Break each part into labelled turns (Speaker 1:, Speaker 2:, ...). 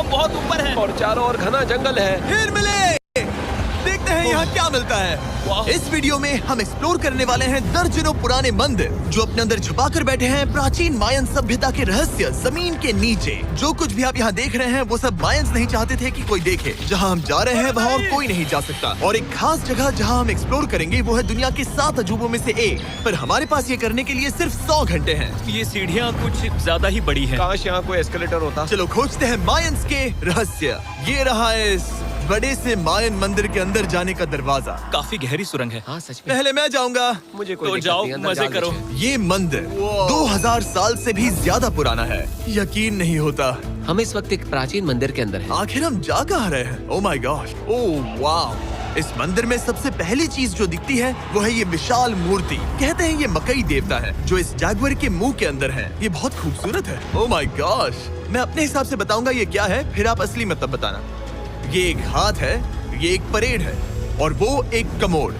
Speaker 1: हम बहुत ऊपर हैं
Speaker 2: और चारों ओर घना जंगल है।
Speaker 3: फिर मिले, देखते हैं यहाँ क्या मिलता है। इस वीडियो में हम एक्सप्लोर करने वाले हैं दर्जनों पुराने मंदिर जो अपने अंदर छुपा कर बैठे हैं प्राचीन मायन सभ्यता के रहस्य जमीन के नीचे। जो कुछ भी आप यहाँ देख रहे हैं वो सब मायंस नहीं चाहते थे कि कोई देखे। जहाँ हम जा रहे हैं वहाँ और कोई नहीं जा सकता। और एक खास जगह जहाँ हम एक्सप्लोर करेंगे वो है दुनिया के 7 अजूबों में से एक। पर हमारे पास ये करने के लिए सिर्फ 100 घंटे हैं।
Speaker 1: ये सीढ़ियाँ कुछ ज्यादा ही बड़ी हैं।
Speaker 2: काश यहाँ कोई एस्केलेटर होता।
Speaker 3: चलो खोजते हैं मायंस के रहस्य। ये रहा है इस बड़े से मायन मंदिर के अंदर जाने का दरवाजा।
Speaker 1: काफी गहरी सुरंग है।
Speaker 4: हाँ सच में।
Speaker 3: पहले मैं जाऊंगा।
Speaker 2: मुझे कोई
Speaker 1: तो
Speaker 2: दिक्कत
Speaker 1: जाओ,
Speaker 2: नहीं, अंदर
Speaker 1: मजे
Speaker 2: जाने
Speaker 1: करो।
Speaker 2: दीजिए।
Speaker 3: ये मंदिर 2000 साल से भी ज्यादा पुराना है। यकीन नहीं होता।
Speaker 4: हम इस वक्त एक प्राचीन मंदिर के अंदर हैं।
Speaker 3: आखिर हम जा कहाँ रहे हैं? ओह माय गॉड, ओह वाह। इस मंदिर में सबसे पहली चीज जो दिखती है वो है ये विशाल मूर्ति। कहते हैं ये मकई देवता है जो इस जैगुआर के मुंह के अंदर है। ये बहुत खूबसूरत है। ओह माय गॉश, मैं अपने हिसाब से बताऊंगा ये क्या है, फिर आप असली मतलब बताना। ये एक हाथ है, ये एक परेड है और वो एक कमोड।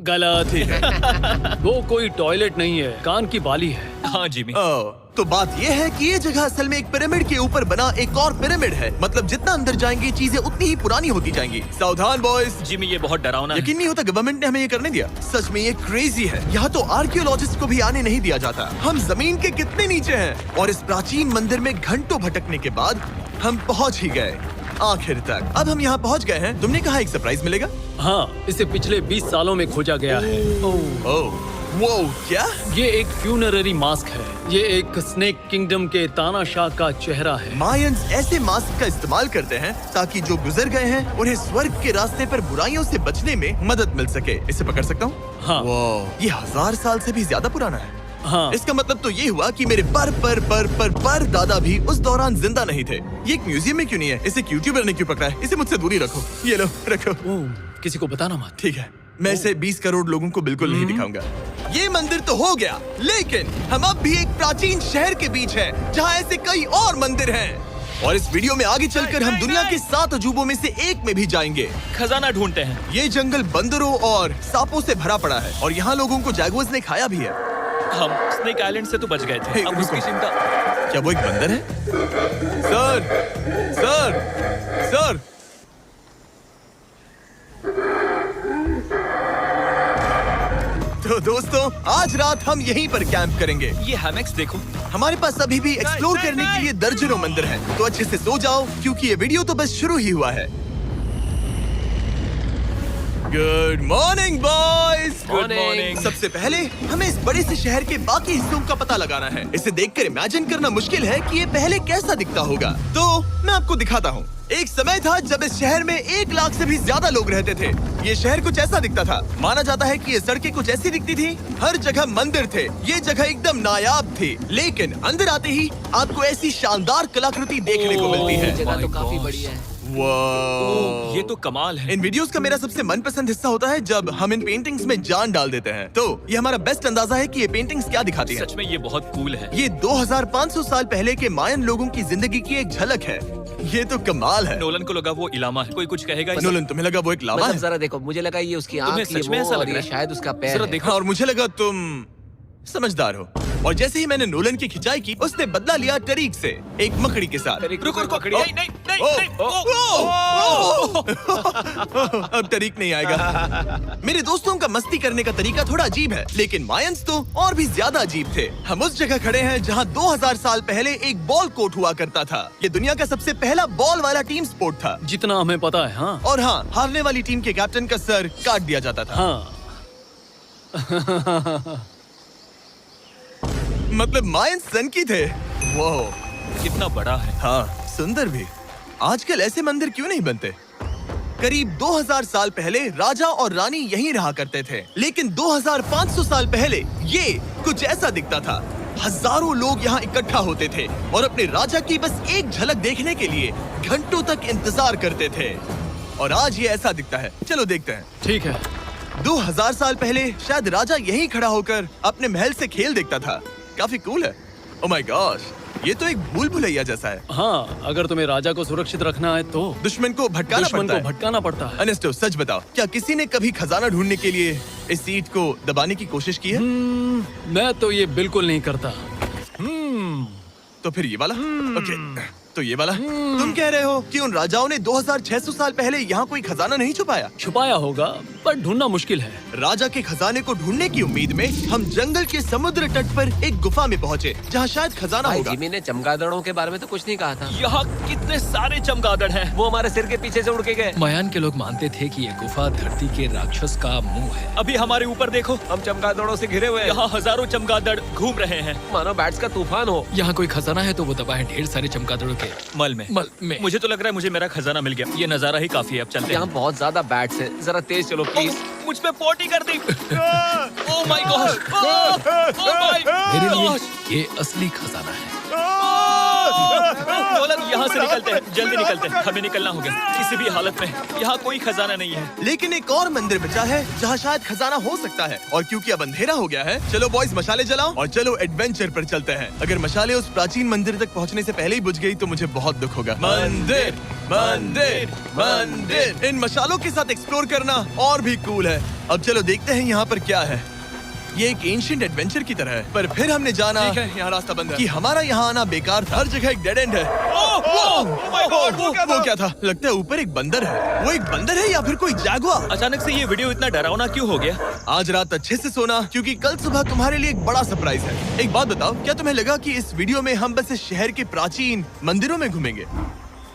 Speaker 5: गलत है। वो कोई टॉयलेट नहीं है, कान की बाली है।
Speaker 1: हाँ जिमी।
Speaker 3: तो बात ये है कि ये जगह असल में एक पिरामिड के ऊपर बना एक और पिरामिड है। मतलब जितना अंदर जाएंगे चीजें उतनी ही पुरानी होती जाएंगी। सावधान बॉयज।
Speaker 1: जिमी ये बहुत डरावना है।
Speaker 3: यकीन नहीं होता गवर्नमेंट ने हमें ये करने दिया। सच में ये क्रेजी है। यहाँ तो आर्कियोलॉजिस्ट को भी आने नहीं दिया जाता। हम जमीन के कितने नीचे हैं और इस प्राचीन मंदिर में घंटों भटकने के बाद हम पहुँच ही गए आखिर तक। अब हम यहाँ पहुँच गए हैं। तुमने कहा एक सरप्राइज मिलेगा।
Speaker 5: हाँ, इसे पिछले 20 सालों में खोजा गया है।
Speaker 3: ओह वो क्या?
Speaker 5: ये एक फ्यूनररी मास्क है। ये एक स्नेक किंगडम के तानाशाह का चेहरा है।
Speaker 3: मायंस ऐसे मास्क का इस्तेमाल करते हैं ताकि जो गुजर गए हैं उन्हें स्वर्ग के रास्ते पर बुराइयों से बचने में मदद मिल सके। इसे पकड़ सकता हूँ?
Speaker 5: हाँ।
Speaker 3: ये 1000 साल से भी ज्यादा पुराना है।
Speaker 5: हाँ।
Speaker 3: इसका मतलब तो ये हुआ कि मेरे पर दादा भी उस दौरान जिंदा नहीं थे। ये एक म्यूजियम में क्यों नहीं है? इसे यूट्यूबर ने क्यों पकड़ा है? इसे मुझसे दूरी रखो। ये लो रखो।
Speaker 5: किसी को बताना मत।
Speaker 3: ठीक है, मैं इसे 20 करोड़ लोगों को बिल्कुल नहीं दिखाऊंगा। ये मंदिर तो हो गया, लेकिन हम अब भी एक प्राचीन शहर के बीच हैं, जहाँ ऐसे कई और मंदिर हैं। और इस वीडियो में आगे चलकर हम दुनिया के 7 अजूबों में से एक में भी जाएंगे।
Speaker 1: खजाना ढूंढते हैं।
Speaker 3: ये जंगल बंदरों और सांपों से भरा पड़ा है और यहाँ लोगों को जैगुआर्स ने खाया भी है।
Speaker 1: हम स्नेक आइलैंड से तो बच गए थे।
Speaker 3: हे,
Speaker 1: अब उसकी
Speaker 3: रुको।
Speaker 1: चिंता।
Speaker 3: क्या वो एक बंदर है? Sir, sir, sir. तो दोस्तों आज रात हम यहीं पर कैंप करेंगे।
Speaker 1: ये हैमक्स देखो।
Speaker 3: हमारे पास अभी भी एक्सप्लोर करने के लिए दर्जनों मंदिर हैं। तो अच्छे से सो जाओ क्योंकि ये वीडियो तो बस शुरू ही हुआ है। Good morning boys.
Speaker 1: Good morning.
Speaker 3: सबसे पहले हमें इस बड़े से शहर के बाकी हिस्सों का पता लगाना है। इसे देखकर इमेजिन करना मुश्किल है कि ये पहले कैसा दिखता होगा। तो मैं आपको दिखाता हूँ। एक समय था जब इस शहर में 1 लाख से भी ज्यादा लोग रहते थे। ये शहर कुछ ऐसा दिखता था। माना जाता है कि ये सड़कें कुछ ऐसी दिखती थी। हर जगह मंदिर थे। ये जगह एकदम नायाब थी। लेकिन अंदर आते ही आपको ऐसी शानदार कलाकृति देखने को मिलती है।
Speaker 4: जगह तो काफी बड़ी है।
Speaker 3: वाह,
Speaker 1: ये तो कमाल है।
Speaker 3: इन वीडियोस का मेरा सबसे मनपसंद हिस्सा होता है जब हम इन पेंटिंग्स में जान डाल देते हैं। तो ये हमारा बेस्ट अंदाजा है कि ये पेंटिंग्स क्या दिखाती हैं।
Speaker 1: सच में ये बहुत कूल है।
Speaker 3: ये 2500 साल पहले के मायन लोगों की जिंदगी की एक झलक है। ये तो कमाल है।
Speaker 1: नोलन को लगा वो इलामा है। कोई कुछ कहेगा इसे?
Speaker 3: नोलन, तुम्हें लगा वो एक लावा
Speaker 4: मतलब
Speaker 3: है?
Speaker 4: जरा देखो, मुझे लगा ये उसकी
Speaker 1: तुम्हें
Speaker 4: आँख, ये
Speaker 1: सच में
Speaker 4: वो,
Speaker 1: ऐसा
Speaker 4: और
Speaker 1: लग रहा
Speaker 4: ये
Speaker 1: है?
Speaker 4: शायद उसका पैर
Speaker 1: जरा
Speaker 4: है।
Speaker 1: देखो।
Speaker 3: और मुझे लगा तुम समझदार हो। और जैसे ही मैंने नोलन की खिंचाई की, उसने बदला लिया टरीक से, एक मकड़ी के साथ।
Speaker 1: रुको रुको।
Speaker 3: ओ,
Speaker 1: नहीं नहीं
Speaker 3: ओ,
Speaker 1: नहीं।
Speaker 3: ओ, अब टरीक नहीं आएगा। मेरे दोस्तों का मस्ती करने का तरीका थोड़ा अजीब है, लेकिन मायंस तो और भी ज्यादा अजीब थे। हम उस जगह खड़े हैं जहां 2000 साल पहले एक बॉल कोर्ट हुआ करता था। ये दुनिया का सबसे पहला बॉल वाला टीम स्पोर्ट था।
Speaker 5: जितना हमें पता है। हाँ।
Speaker 3: और हाँ, हारने वाली टीम के कैप्टन का सर काट दिया जाता था।
Speaker 5: हाँ।
Speaker 3: मतलब मायंस सन की थे। वो
Speaker 1: कितना बड़ा है।
Speaker 3: हाँ, सुंदर भी। आजकल ऐसे मंदिर क्यों नहीं बनते? करीब 2000 साल पहले राजा और रानी यहीं रहा करते थे, लेकिन 2500 साल पहले ये कुछ ऐसा दिखता था। हजारों लोग यहाँ इकट्ठा होते थे और अपने राजा की बस एक झलक देखने के लिए घंटों तक इंतजार करते थे। और आज ये ऐसा दिखता है। चलो देखते हैं।
Speaker 5: ठीक है।
Speaker 3: 2000 साल पहले शायद राजा यहीं खड़ा होकर अपने महल से खेल देखता था। काफी कूल है। ओह माय गॉश, ये तो एक भूल भुलैया जैसा है।
Speaker 5: हाँ, अगर तुम्हें राजा को सुरक्षित रखना है तो
Speaker 3: दुश्मन को भटकाना पड़ता है।
Speaker 5: पड़ता है।
Speaker 3: सच बताओ, क्या किसी ने कभी खजाना ढूंढने के लिए इस सीट को दबाने की कोशिश की है?
Speaker 5: मैं तो ये बिल्कुल नहीं करता।
Speaker 3: तो फिर ये वाला? ओके, तो ये वाला तुम कह रहे हो कि उन राजाओं ने 2600 साल पहले यहाँ कोई खजाना नहीं छुपाया?
Speaker 5: छुपाया होगा पर ढूंढना मुश्किल है।
Speaker 3: राजा के खजाने को ढूंढने की उम्मीद में हम जंगल के समुद्र तट पर एक गुफा में पहुँचे जहाँ शायद खजाना
Speaker 4: भाई
Speaker 3: होगा।
Speaker 4: जिमी ने चमगादड़ों के बारे में तो कुछ नहीं कहा था।
Speaker 1: यहाँ कितने सारे चमगादड़ हैं।
Speaker 4: वो हमारे सिर के पीछे से उड़ के गए।
Speaker 6: मायान के लोग मानते थे कि ये गुफा धरती के राक्षस का मुंह है।
Speaker 1: अभी हमारे ऊपर देखो,
Speaker 4: हम चमगादड़ों से घिरे हुए हैं।
Speaker 1: यहाँ हजारों चमगादड़ घूम रहे हैं।
Speaker 4: मानो बैट्स का तूफान हो।
Speaker 6: यहाँ कोई खजाना है तो वो दबा है ढेर सारे चमगादड़ों के
Speaker 1: मल में। मुझे तो लग रहा है मुझे मेरा खजाना मिल गया। ये नजारा ही काफी है। अब चलते
Speaker 4: यहाँ
Speaker 1: हैं।
Speaker 4: बहुत ज्यादा बैट्स हैं। जरा तेज चलो प्लीज।
Speaker 1: मुझ पे पोटी कर दी। Oh my God.
Speaker 6: मेरे लिए ये असली खजाना है।
Speaker 1: नोलन, यहाँ से निकलते हैं, जल्दी निकलते हैं, हमें निकलना होगा किसी भी हालत में। यहाँ कोई खजाना नहीं है।
Speaker 3: लेकिन एक और मंदिर बचा है जहाँ शायद खजाना हो सकता है, और क्योंकि अब अंधेरा हो गया है, चलो बॉयज मशाले जलाओ और चलो एडवेंचर पर चलते हैं। अगर मशाले उस प्राचीन मंदिर तक पहुँचने से पहले ही बुझ गई तो मुझे बहुत दुख होगा। मंदिर मंदिर मंदिर, इन मशालों के साथ एक्सप्लोर करना और भी कूल है। अब चलो देखते हैं यहाँ पर क्या है। ये एक एंशिएंट एडवेंचर की तरह है, पर फिर हमने जाना
Speaker 1: ठीक है, यहाँ रास्ता बंद है।
Speaker 3: कि हमारा यहाँ आना बेकार था। हर जगह एक डेड एंड है। वो क्या था? लगता है ऊपर एक बंदर है। वो एक बंदर है या फिर कोई जैगुआर?
Speaker 1: अचानक से ये वीडियो इतना डरावना क्यों हो गया?
Speaker 3: आज रात अच्छे से सोना, क्योंकि कल सुबह तुम्हारे लिए एक बड़ा सरप्राइज है। एक बात बताओ, क्या तुम्हें लगा कि इस वीडियो में हम बस इस शहर के प्राचीन मंदिरों में घूमेंगे?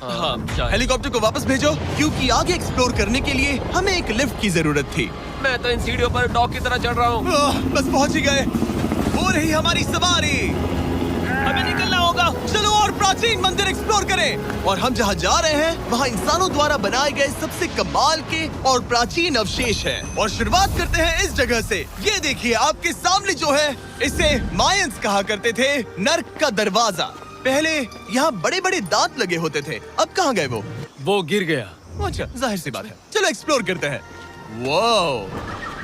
Speaker 1: हाँ, शायद।
Speaker 3: हेलीकॉप्टर को वापस भेजो, क्योंकि आगे एक्सप्लोर करने के लिए हमें एक लिफ्ट की जरूरत थी।
Speaker 4: मैं तो इन सीढ़ियों पर डॉग की तरह चढ़ रहा हूँ।
Speaker 3: बस पहुंच ही गए। हो रही हमारी सवारी।
Speaker 1: हमें निकलना होगा।
Speaker 3: चलो और प्राचीन मंदिर एक्सप्लोर करें। और हम जहाँ जा रहे हैं वहाँ इंसानों द्वारा बनाए गए सबसे कमाल के और प्राचीन अवशेष हैं। और शुरुआत करते हैं इस जगह से। ये देखिए आपके सामने जो है, इसे मायंस कहा करते थे नर्क का दरवाजा। पहले यहाँ बड़े बड़े दांत लगे होते थे, अब कहाँ गए
Speaker 5: वो गिर गया।
Speaker 3: अच्छा, जाहिर सी बात है। चलो एक्सप्लोर करते हैं। वाओ,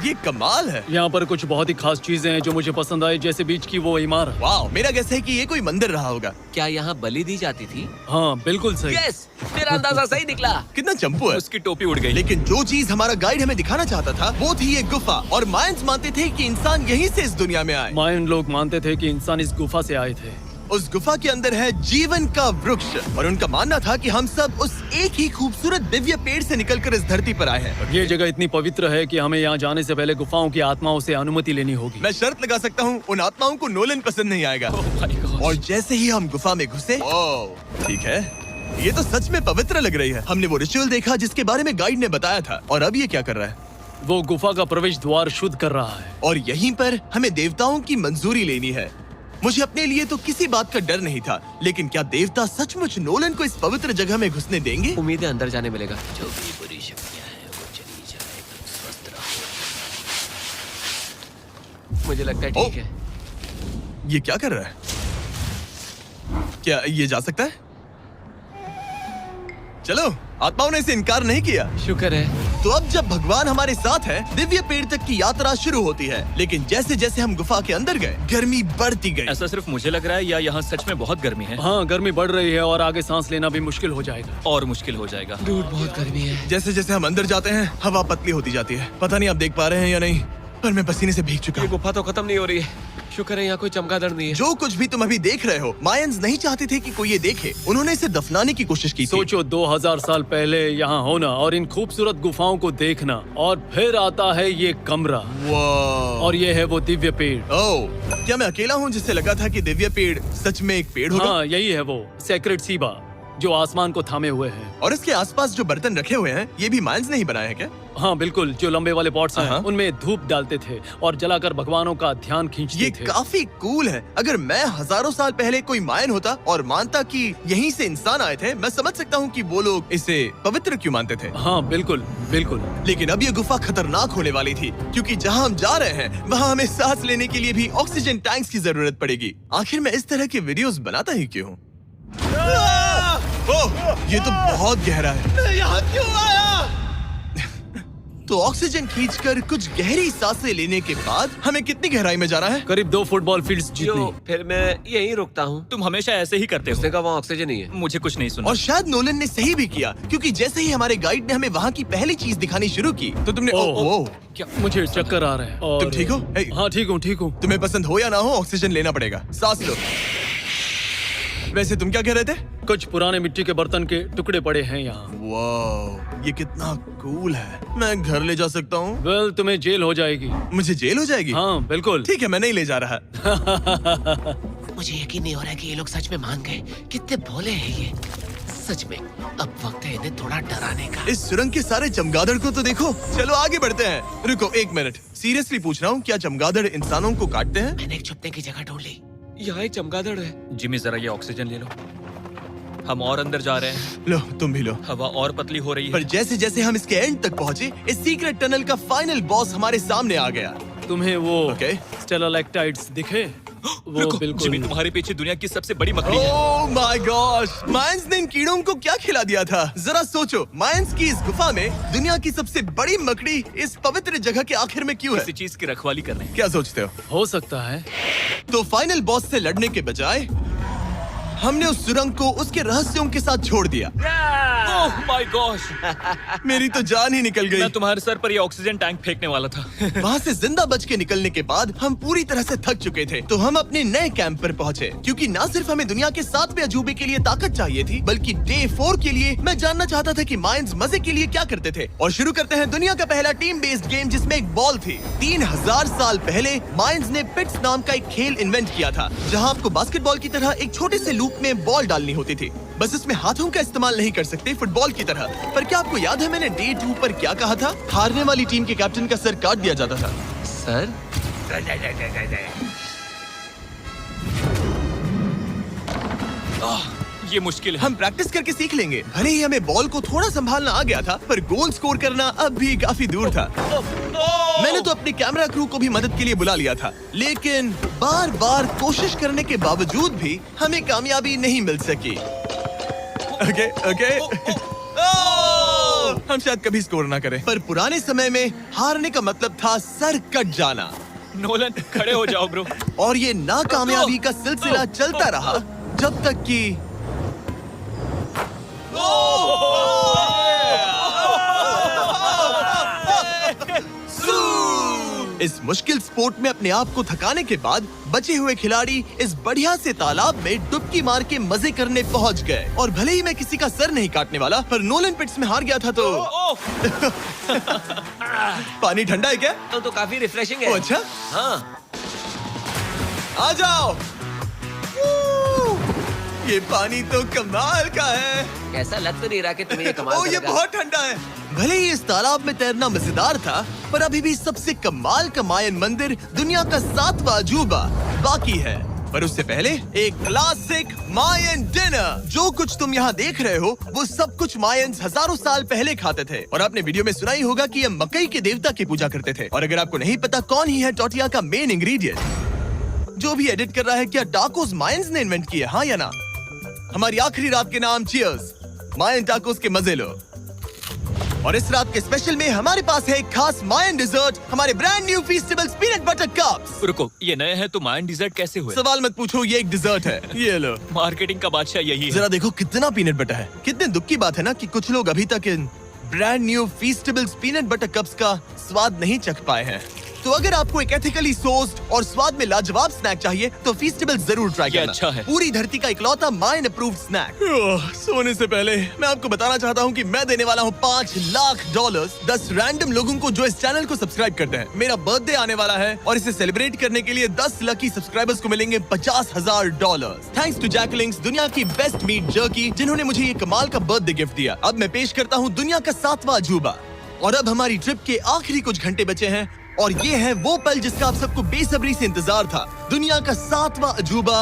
Speaker 3: ये कमाल है।
Speaker 5: यहाँ पर कुछ बहुत ही खास चीजें हैं जो मुझे पसंद आई, जैसे बीच की वो इमारत।
Speaker 3: वाओ, मेरा गेस है कि ये कोई मंदिर रहा होगा।
Speaker 4: क्या यहाँ बलि दी जाती थी?
Speaker 5: हाँ बिल्कुल सही।
Speaker 4: यस, मेरा अंदाजा सही निकला।
Speaker 3: कितना चंपू है।
Speaker 1: उसकी टोपी उड़ गई।
Speaker 3: लेकिन जो चीज हमारा गाइड हमें दिखाना चाहता था वो थी ये गुफा। और मायंस मानते थे कि इंसान यहीं से इस दुनिया में आए।
Speaker 5: मायन लोग मानते थे कि इंसान इस गुफा से आए थे।
Speaker 3: उस गुफा के अंदर है जीवन का वृक्ष, और उनका मानना था कि हम सब उस एक ही खूबसूरत दिव्य पेड़ से निकलकर इस धरती पर आए हैं।
Speaker 5: ये जगह इतनी पवित्र है कि हमें यहाँ जाने से पहले गुफाओं की आत्माओं से अनुमति लेनी होगी।
Speaker 3: मैं शर्त लगा सकता हूँ उन आत्माओं को नोलन पसंद नहीं आएगा।
Speaker 1: Oh my God।
Speaker 3: और जैसे ही हम गुफा में घुसे, ठीक है, ये तो सच में पवित्र लग रही है। हमने वो रिचुअल देखा जिसके बारे में गाइड ने बताया था। और अब ये क्या कर रहा है?
Speaker 5: वो गुफा का प्रवेश द्वार शुद्ध कर रहा है।
Speaker 3: और यहीं पर हमें देवताओं की मंजूरी लेनी है। मुझे अपने लिए तो किसी बात का डर नहीं था, लेकिन क्या देवता सचमुच नोलन को इस पवित्र जगह में घुसने देंगे?
Speaker 4: उम्मीद है अंदर जाने मिलेगा।
Speaker 6: जो भी बुरी शक्तियाँ हैं वो चली जाए, तुम स्वस्थ रहो।
Speaker 4: मुझे लगता है ठीक है।
Speaker 3: ये क्या कर रहा है? क्या ये जा सकता है? चलो, आत्माओं ने इसे इनकार नहीं किया।
Speaker 4: शुक्र है।
Speaker 3: तो अब जब भगवान हमारे साथ है, दिव्य पेड़ तक की यात्रा शुरू होती है। लेकिन जैसे जैसे हम गुफा के अंदर गए, गर्मी बढ़ती गई।
Speaker 1: ऐसा सिर्फ मुझे लग रहा है या यहाँ सच में बहुत गर्मी है?
Speaker 5: हाँ, गर्मी बढ़ रही है और आगे सांस लेना भी मुश्किल हो जाएगा।
Speaker 1: और मुश्किल हो जाएगा।
Speaker 4: दूर बहुत गर्मी है।
Speaker 3: जैसे जैसे हम अंदर जाते हैं, हवा पतली होती जाती है। पता नहीं आप देख पा रहे हैं या नहीं, पर मैं पसीने से भीग चुका
Speaker 4: ये
Speaker 3: हूँ।
Speaker 4: गुफा तो खत्म नहीं हो रही है। शुक्र है यहाँ कोई चमगादड़ नहीं है।
Speaker 3: जो कुछ भी तुम अभी देख रहे हो, मायंस नहीं चाहते थे कि कोई ये देखे। उन्होंने इसे दफनाने की कोशिश की थी।
Speaker 5: सोचो 2000 साल पहले यहाँ होना और इन खूबसूरत गुफाओं को देखना, और फिर आता है ये कमरा,
Speaker 3: वाह।
Speaker 5: और ये है वो दिव्य पेड़।
Speaker 3: ओह, क्या मैं अकेला हूँ जिससे लगा था कि दिव्य पेड़ सच में एक पेड़ होगा?
Speaker 5: हाँ, यही है वो सेक्रेट सीबा जो आसमान को थामे हुए है।
Speaker 3: और इसके आसपास जो बर्तन रखे हुए हैं, ये भी मायंस ने ही बनाए हैं क्या?
Speaker 5: हाँ बिल्कुल, जो लंबे वाले पॉट्स हैं,
Speaker 3: हाँ।
Speaker 5: उनमें धूप डालते थे और जलाकर भगवानों का ध्यान खींचते
Speaker 3: ये
Speaker 5: थे।
Speaker 3: काफी कूल है। अगर मैं हजारों साल पहले कोई मायन होता और मानता कि यहीं से इंसान आए थे, मैं समझ सकता हूँ कि वो लोग इसे पवित्र क्यों मानते थे।
Speaker 5: हाँ बिल्कुल बिल्कुल।
Speaker 3: लेकिन अब ये गुफा खतरनाक होने वाली थी, क्योंकि जहाँ हम जा रहे हैं वहाँ हमें सांस लेने के लिए भी ऑक्सीजन टैंक्स की जरूरत पड़ेगी। आखिर मैं इस तरह के वीडियोस बनाता ही क्यों हूँ? ओह, ये तो बहुत गहरा है। मैं यहाँ क्यों आया? तो ऑक्सीजन खींचकर कुछ गहरी सांसें लेने के बाद हमें कितनी गहराई में जाना है?
Speaker 5: करीब 2 फुटबॉल फील्ड्स जितनी।
Speaker 4: जो फिर मैं यहीं रुकता हूँ।
Speaker 1: तुम हमेशा ऐसे ही करते हो।
Speaker 4: उसने कहा वहाँ ऑक्सीजन नहीं है।
Speaker 1: मुझे कुछ नहीं सुना।
Speaker 3: और शायद नोलन ने सही भी किया, क्योंकि जैसे ही हमारे गाइड ने हमें वहाँ की पहली चीज दिखानी शुरू की तो तुमने
Speaker 5: ओह, क्या मुझे चक्कर आ रहे हैं। और
Speaker 3: तुम ठीक हो? हे।
Speaker 5: हाँ ठीक हूँ ठीक हूँ।
Speaker 3: तुम्हें पसंद हो या ना हो, ऑक्सीजन लेना पड़ेगा। सांस लो। वैसे तुम क्या कह रहे थे?
Speaker 5: कुछ पुराने मिट्टी के बर्तन के टुकड़े पड़े हैं यहाँ।
Speaker 3: वाह, ये कितना कूल है। मैं घर ले जा सकता हूँ?
Speaker 5: वेल, तुम्हें जेल हो जाएगी।
Speaker 3: मुझे जेल हो जाएगी?
Speaker 5: हाँ बिल्कुल।
Speaker 3: ठीक है, मैं नहीं ले जा रहा।
Speaker 4: मुझे यकीन नहीं हो रहा है कि ये लोग सच में मान गए। कितने भोले हैं ये। सच में अब वक्त है इन्हें थोड़ा डराने का।
Speaker 3: इस सुरंग के सारे चमगादड़ को तो देखो। चलो आगे बढ़ते हैं। रुको एक मिनट, सीरियसली पूछ रहा हूँ, क्या चमगादड़ इंसानों को काटते हैं?
Speaker 4: मैंने एक छुपने की जगह ढूंढ ली। यहाँ एक चमगादड़ है।
Speaker 1: जिमी जरा ये ऑक्सीजन ले लो। हम और अंदर जा रहे हैं।
Speaker 3: लो तुम भी लो।
Speaker 1: हवा और पतली हो रही
Speaker 3: पर
Speaker 1: है।
Speaker 3: जैसे जैसे हम इसके एंड तक पहुँचे, इस सीक्रेट टनल का फाइनल बॉस हमारे सामने आ गया।
Speaker 5: तुम्हें वो
Speaker 3: ओके।
Speaker 5: स्टेलाक्टाइट्स दिखे? वो
Speaker 1: रुको,
Speaker 5: बिल्कुल।
Speaker 1: जिमी तुम्हारे पीछे दुनिया की सबसे बड़ी मकड़ी है।
Speaker 3: ओह माय गॉश, मायंस ने इन कीड़ों को क्या खिला दिया था? जरा सोचो, मायंस की इस गुफा में दुनिया की सबसे बड़ी मकड़ी इस पवित्र जगह के आखिर में क्यों है?
Speaker 1: किसी चीज की रखवाली कर रहे हैं।
Speaker 3: क्या सोचते
Speaker 5: हो सकता है।
Speaker 3: तो फाइनल बॉस से लड़ने के बजाय हमने उस सुरंग को उसके रहस्यों के साथ छोड़ दिया।
Speaker 1: ओह माय गॉश,
Speaker 3: मेरी तो जान ही निकल गई।
Speaker 1: मैं तुम्हारे सर पर ये ऑक्सीजन टैंक फेंकने वाला था।
Speaker 3: वहाँ से जिंदा बच के निकलने के बाद हम पूरी तरह से थक चुके थे, तो हम अपने नए कैंप पर पहुँचे। क्योंकि न सिर्फ हमें दुनिया के 7वें अजूबे के लिए ताकत चाहिए थी, बल्कि डे 4 के लिए मैं जानना चाहता था कि मायंस मजे के लिए क्या करते थे। और शुरू करते हैं दुनिया का पहला टीम बेस्ड गेम, जिसमें एक बॉल थी। 3000 साल पहले मायंस ने पिट्स नाम का एक खेल इन्वेंट किया था, जहाँ आपको बास्केटबॉल की तरह एक छोटे से लूप में बॉल डालनी होती थी। बस इसमें हाथों का इस्तेमाल नहीं कर सकते फुटबॉल की तरह। पर क्या आपको याद है मैंने डे 2 पर क्या कहा था? हारने वाली टीम के कैप्टन का सर काट दिया जाता था।
Speaker 4: सर?
Speaker 1: ये मुश्किल है।
Speaker 3: हम प्रैक्टिस करके सीख लेंगे। भले ही हमें बॉल को थोड़ा संभालना आ गया था, पर गोल स्कोर करना अब भी काफी दूर था। मैंने तो अपने कैमरा क्रू को भी मदद के लिए बुला लिया था, लेकिन बार बार कोशिश करने के बावजूद भी हमें कामयाबी नहीं मिल सकी। Okay okay. हम शायद कभी स्कोर ना करें, पर पुराने समय में हारने का मतलब था सर कट जाना।
Speaker 1: नोलन खड़े हो जाओ ब्रो।
Speaker 3: और ये नाकामयाबी का सिलसिला चलता रहा जब तक कि इस मुश्किल स्पोर्ट में अपने आप को थकाने के बाद बचे हुए खिलाड़ी इस बढ़िया से तालाब में डुबकी मार के मजे करने पहुंच गए। और भले ही मैं किसी का सर नहीं काटने वाला, पर नोलन पिट्स में हार गया था तो पानी ठंडा है क्या?
Speaker 4: तो काफी रिफ्रेशिंग है।
Speaker 3: ओ, अच्छा।
Speaker 4: हाँ।
Speaker 3: आ जाओ। ये पानी तो कमाल का है।
Speaker 4: ऐसा लग तो नहीं रहा कि तुम्हें ये कमाल
Speaker 3: ओ, ये
Speaker 4: करेगा।
Speaker 3: बहुत ठंडा है। भले ही इस तालाब में तैरना मजेदार था, पर अभी भी सबसे कमाल का मायन मंदिर दुनिया का 7वां अजूबा बाकी है। पर उससे पहले एक क्लासिक मायन डिनर। जो कुछ तुम यहाँ देख रहे हो, वो सब कुछ मायंस हजारों साल पहले खाते थे। और आपने वीडियो में सुना ही होगा कि ये मकई के देवता की पूजा करते थे। और अगर आपको नहीं पता कौन ही है टोटिया का मेन इंग्रेडिएंट, जो भी एडिट कर रहा है, क्या टाकोस मायंस ने इन्वेंट किए? हाँ या ना? हमारी आखिरी रात के नाम चीयर्स, मायन टाकोस के मजे लो। और इस रात के स्पेशल में हमारे पास है एक खास मायन डिजर्ट, हमारे brand new Feastables peanut butter cups.
Speaker 1: रुको, ये नए हैं तो मायन डिजर्ट कैसे हुए?
Speaker 3: सवाल मत पूछो, ये एक डिजर्ट है। ये लो।
Speaker 1: मार्केटिंग का बादशाह यही है।
Speaker 3: जरा देखो कितना पीनट बटर है। कितने दुख की बात है ना कि कुछ लोग अभी तक इन brand new Feastables peanut butter cups का स्वाद नहीं चख पाए हैं। तो अगर आपको एक एथिकली सोर्स्ड और स्वाद में लाजवाब स्नैक चाहिए, तो फीस्टेबल जरूर ट्राई
Speaker 1: ये
Speaker 3: करना।
Speaker 1: अच्छा है।
Speaker 3: पूरी धरती का इकलौता मायन अप्रूव्ड स्नैक। सोने से पहले मैं आपको बताना चाहता हूँ कि मैं देने वाला हूँ $5 लाख 10 रैंडम लोगों को जो इस चैनल को सब्सक्राइब करते हैं। मेरा बर्थडे आने वाला है और इसे सेलिब्रेट करने के लिए 10 लकी सब्सक्राइबर्स को मिलेंगे $50,000। थैंक्स टू जैकलिंग्स, दुनिया की बेस्ट मीट जर्की, जिन्होंने मुझे ये कमाल का बर्थडे गिफ्ट दिया। अब मैं पेश करता हूँ दुनिया का 7वां अजूबा। और अब हमारी ट्रिप के आखिरी कुछ घंटे बचे हैं, और ये है वो पल जिसका आप सबको बेसब्री से इंतजार था। दुनिया का 7वां अजूबा,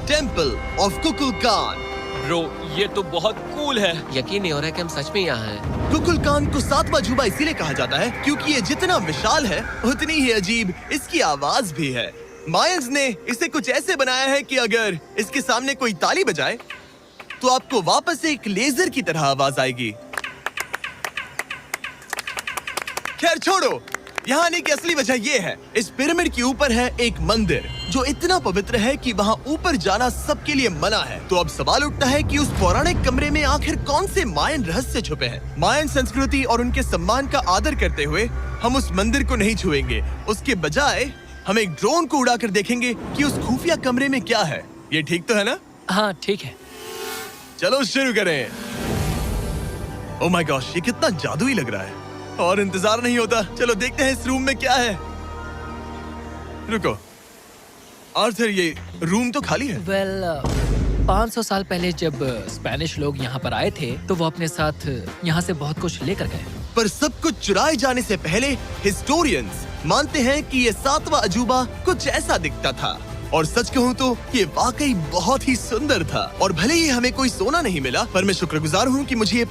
Speaker 3: टेम्पल ऑफ कुकुलकान।
Speaker 1: ब्रो, ये तो बहुत कूल है।
Speaker 4: यकीन नहीं हो रहा है कि हम सच में यहाँ हैं।
Speaker 3: कुकुलकान को 7वां अजूबा इसीलिए कहा जाता है क्योंकि ये जितना विशाल है, उतनी ही अजीब इसकी आवाज भी है। मायंस ने इसे कुछ ऐसे बनाया है कि अगर इसके सामने कोई ताली बजाए, तो आपको वापस एक लेजर की तरह आवाज आएगी। खैर छोड़ो, यहाँ आने की असली वजह ये है, इस पिरामिड के ऊपर है एक मंदिर जो इतना पवित्र है कि वहाँ ऊपर जाना सबके लिए मना है। तो अब सवाल उठता है कि उस पौराणिक कमरे में आखिर कौन से मायन रहस्य छुपे हैं। मायन संस्कृति और उनके सम्मान का आदर करते हुए हम उस मंदिर को नहीं छुएंगे। उसके बजाय हम एक ड्रोन को उड़ाकर देखेंगे कि उस खुफिया कमरे में क्या है। ये ठीक तो है ना?
Speaker 1: हाँ ठीक है।
Speaker 3: चलो शुरू करें। ओह माय गॉश, ये कितना जादुई लग रहा है और इंतजार नहीं होता। चलो देखते हैं इस रूम में क्या है। रुको आर्थर, ये रूम तो खाली है।
Speaker 6: वेल 500 साल पहले जब स्पेनिश लोग यहाँ पर आए थे तो वो अपने साथ यहाँ से बहुत कुछ लेकर गए।
Speaker 3: पर सब कुछ चुराए जाने से पहले हिस्टोरियंस मानते हैं कि ये 7वां अजूबा कुछ ऐसा दिखता था। और सच कहूँ तो ये वाकई बहुत ही सुंदर था। और भले ही हमें कोई सोना नहीं मिला, पर मैं शुक्रगुजार हूँ कि मुझे ये